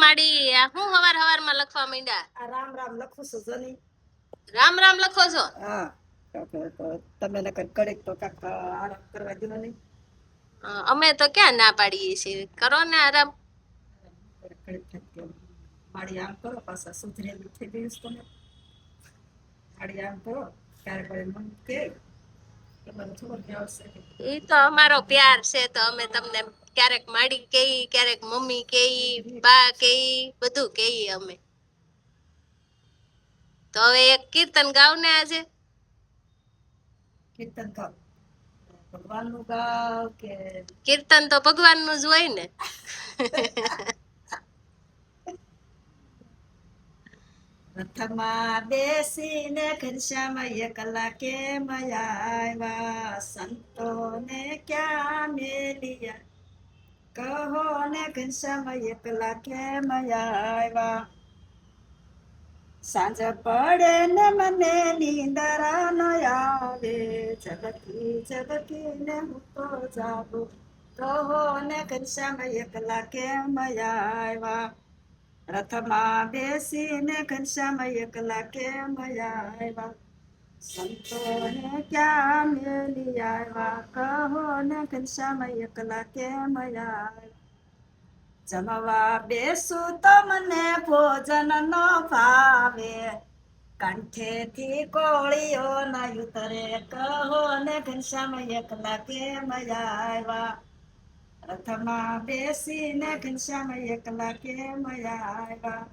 માડી હું હવાર હવારમાં લખવા માંડ્યા? આ રામ રામ લખું છું જોની. રામ રામ લખો છો? હા તમે નકર કડક તો કાક આરામ કરવા દો નહીં. અમે તો ક્યાં ના પાડીએ છીએ, કરો ને આરામ. માડી આમ કરો, પાછા સુધરેલું થઈ ગયું છે તમે. માડી આમ કરો, ક્યારેક મન કે તમારે ખબર કે આવશે. એ તો અમારો પ્યાર છે, તો અમે તમને ક્યારેક માડી કેઈ, ક્યારેક મમ્મી કેઈ, બા કેઈ, બધું કેઈ અમે. તો હવે એક કીર્તન ગાવ ને આજે. કીર્તન ગાવ, ભગવાનનું ગાવ કે? કીર્તન તો ભગવાનનું જ હોય ને. રથમાં બેસીને ઘનશ્યામ એકલા કેમ આવ્યા, સંતોને ક્યાં મેલિયા, કહો ને ઘનશ્યામ એકલા કેમ આવ્યા. સાંજ પડે ને મને નીંદરા ન આવે, ઝબકી ઝબકીને હું તો જાગું, કહો ને ઘનશ્યામ એકલા કેમ આવ્યા. રથમાં બેસીને ઘનશ્યામ એકલા કેમ આવ્યા, સંતોને ક્યાં મેલી આવ્યા, કહો ને ઘનશ્યામ એકલા કેમ આવ્યા. જમવા બેસું તો મને ભોજન ન ભાવે, કંઠેથી કોળીઓ ન ઉતરે, કહો ને ઘનશ્યામ એકલા કેમ આવ્યા. રથમાં બેસીને ઘનશ્યામ એકલા કેમ આવ્યા,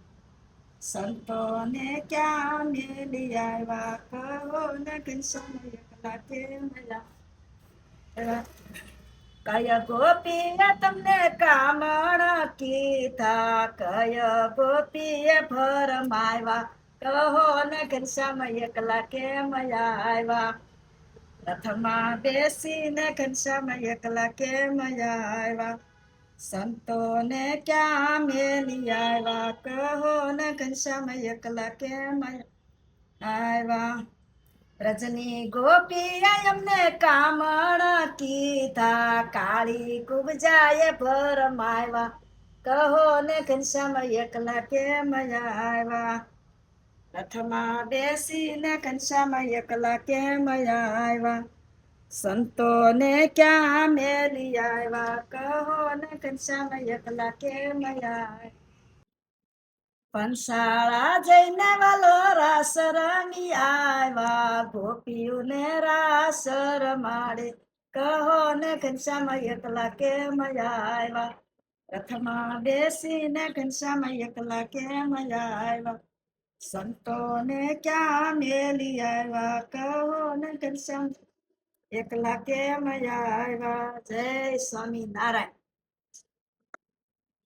સંતોને ક્યાં મેલી આવ્યા, કહો ને ઘનશ્યામ એકલા કેમ આવ્યા. કય ગોપીએ તમને કામણ કીધા, કય ગોપીએ ભરમાવ્યા, કહો ને ઘનશ્યામ એકલા કેમ આવ્યા. રથમાં બેસીને ઘનશ્યામ એકલા કેમ આવ્યા, સંતોને ક્યાં મેલી આવ્યા, કહો ને ઘનશ્યામ એકલા કેમ આવ્યા. રજની ગોપીએ અમને કામણ કીધા, કાળી કુબજાએ ભરમાવ્યા, કહો ને ઘનશ્યામ એકલા કેમ આવ્યા. રથમાં બેસીને ઘનશ્યામ એકલા કેમ આવ્યા, સંતોને ક્યાં મેલી આવ્યા, કહો ને ઘનશ્યામ એકલા કેમ આવ્યા. પંસાળા જઈને વાલો રાસ રમી આવ્યા, ગોપીઓને રાસ રમાડે, કહો ને ઘનશ્યામ એકલા કેમ આવ્યા. રથમાં બેસીને ઘનશ્યામ એકલા કેમ આવ્યા, સંતોને ક્યાં મેલી આવ્યા, કહો ને ઘનશ્યામ એકલા કેમ આવ્યા. જય સ્વામિનારાયણ.